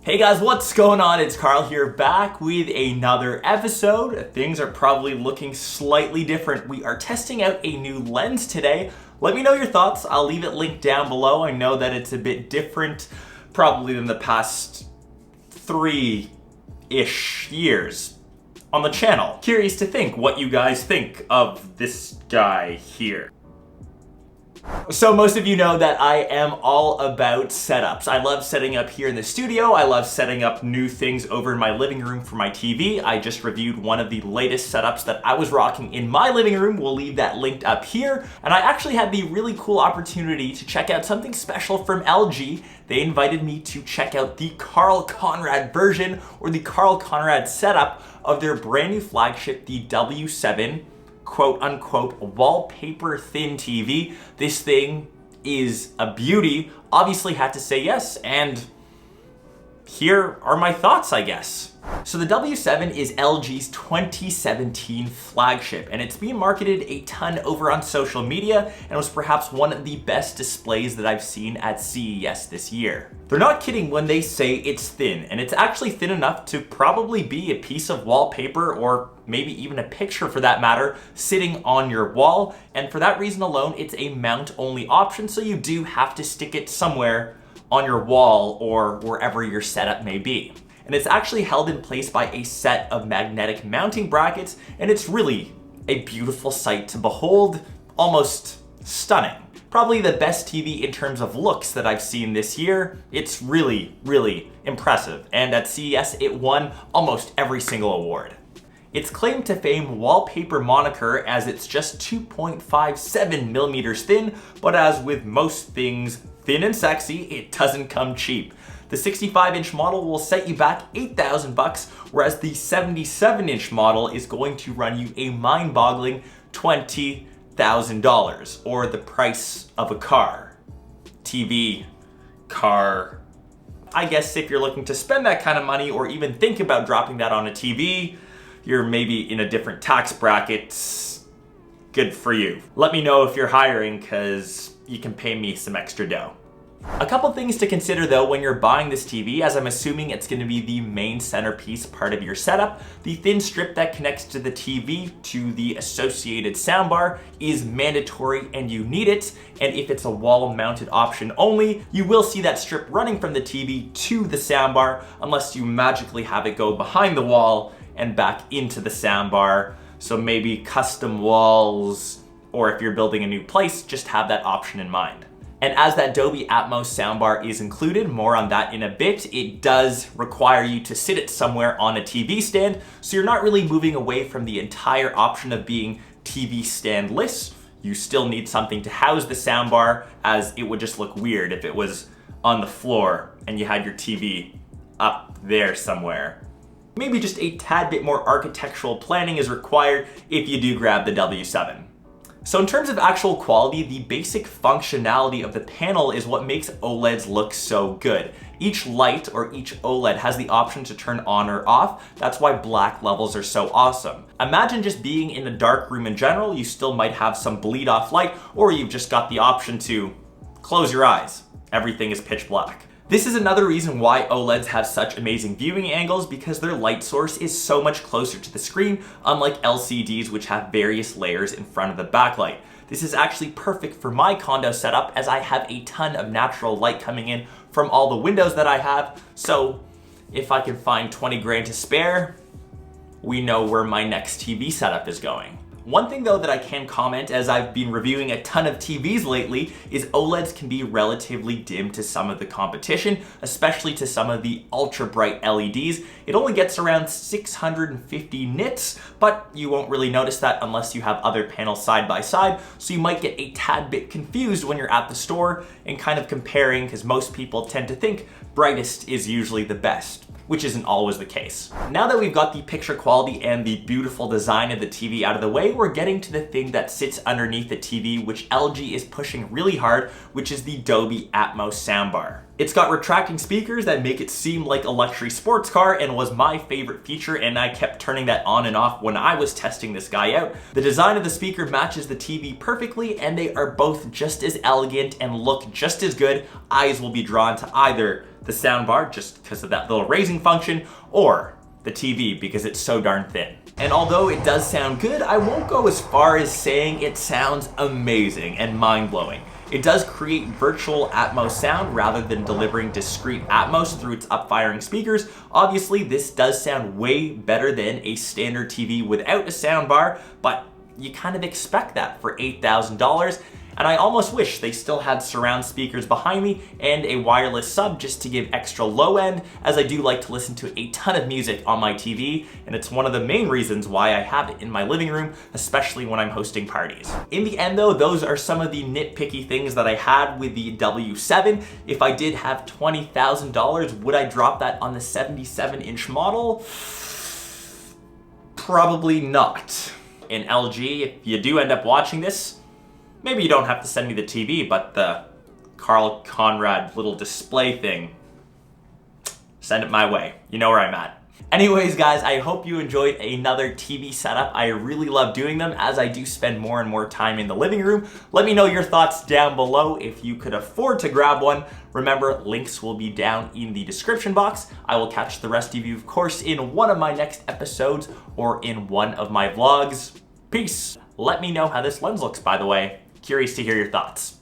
Hey guys, what's going on? It's Karl here, back with another episode. Things are probably looking slightly different. We are testing out a new lens today. Let me know your thoughts. I'll leave it linked down below. I know that it's a bit different probably than the past 3-ish years on the channel. Curious to think what you guys think of this guy here. So most of you know that I am all about setups. I love setting up here in the studio. I love setting up new things over in my living room for my TV. I just reviewed one of the latest setups that I was rocking in my living room. We'll leave that linked up here. And I actually had the really cool opportunity to check out something special from LG. They invited me to check out the Karl Conrad version, or the Karl Conrad setup of their brand new flagship, the W7 quote unquote wallpaper thin TV. This thing is a beauty. Obviously had to say yes, and here are my thoughts, I guess. So the W7 is LG's 2017 flagship, and it's being marketed a ton over on social media and was perhaps one of the best displays that I've seen at CES this year. They're not kidding when they say it's thin, and it's actually thin enough to probably be a piece of wallpaper, or maybe even a picture for that matter, sitting on your wall. And for that reason alone, it's a mount only option, so you do have to stick it somewhere on your wall or wherever your setup may be. And it's actually held in place by a set of magnetic mounting brackets, and it's really a beautiful sight to behold, almost stunning. Probably the best TV in terms of looks that I've seen this year. It's really, really impressive, and at CES it won almost every single award. Its claim to fame wallpaper moniker, as it's just 2.57 millimeters thin, but as with most things thin and sexy, it doesn't come cheap. The 65-inch model will set you back $8,000, whereas the 77-inch model is going to run you a mind-boggling $20,000, or the price of a car. TV, car. I guess if you're looking to spend that kind of money, or even think about dropping that on a TV, you're maybe in a different tax bracket. Good for you. Let me know if you're hiring, because you can pay me some extra dough. A couple things to consider though when you're buying this TV, as I'm assuming it's going to be the main centerpiece part of your setup. The thin strip that connects to the TV to the associated soundbar is mandatory, and you need it. And if it's a wall mounted option only, you will see that strip running from the TV to the soundbar, unless you magically have it go behind the wall and back into the soundbar. So maybe custom walls, or if you're building a new place, just have that option in mind. And as that Dolby Atmos soundbar is included, more on that in a bit, it does require you to sit it somewhere on a TV stand, so you're not really moving away from the entire option of being TV standless. You still need something to house the soundbar, as it would just look weird if it was on the floor and you had your TV up there somewhere. Maybe just a tad bit more architectural planning is required if you do grab the W7. So in terms of actual quality, the basic functionality of the panel is what makes OLEDs look so good. Each light, or each OLED, has the option to turn on or off. That's why black levels are so awesome. Imagine just being in a dark room in general. You still might have some bleed off light, or you've just got the option to close your eyes. Everything is pitch black. This is another reason why OLEDs have such amazing viewing angles, because their light source is so much closer to the screen, unlike LCDs, which have various layers in front of the backlight. This is actually perfect for my condo setup, as I have a ton of natural light coming in from all the windows that I have. So if I can find 20 grand to spare, we know where my next TV setup is going. One thing though that I can comment, as I've been reviewing a ton of TVs lately, is OLEDs can be relatively dim to some of the competition, especially to some of the ultra bright LEDs. It only gets around 650 nits, but you won't really notice that unless you have other panels side by side, so you might get a tad bit confused when you're at the store and kind of comparing, because most people tend to think brightest is usually the best, which isn't always the case. Now that we've got the picture quality and the beautiful design of the TV out of the way, we're getting to the thing that sits underneath the TV, which LG is pushing really hard, which is the Dolby Atmos soundbar. It's got retracting speakers that make it seem like a luxury sports car, and was my favorite feature, and I kept turning that on and off when I was testing this guy out. The design of the speaker matches the TV perfectly, and they are both just as elegant and look just as good. Eyes will be drawn to either the soundbar just because of that little raising function, or the TV because it's so darn thin. And although it does sound good, I won't go as far as saying it sounds amazing and mind-blowing. It does create virtual Atmos sound rather than delivering discrete Atmos through its upfiring speakers. Obviously, this does sound way better than a standard TV without a soundbar, but you kind of expect that for $8,000. And I almost wish they still had surround speakers behind me and a wireless sub just to give extra low end, as I do like to listen to a ton of music on my TV, and it's one of the main reasons why I have it in my living room, especially when I'm hosting parties. In the end though, those are some of the nitpicky things that I had with the W7. If I did have $20,000, would I drop that on the 77-inch model? Probably not. In LG, if you do end up watching this, maybe you don't have to send me the TV, but the Karl Conrad little display thing, send it my way. You know where I'm at. Anyways, guys, I hope you enjoyed another TV setup. I really love doing them as I do spend more and more time in the living room. Let me know your thoughts down below if you could afford to grab one. Remember, links will be down in the description box. I will catch the rest of you, of course, in one of my next episodes or in one of my vlogs. Peace. Let me know how this lens looks, by the way. Curious to hear your thoughts.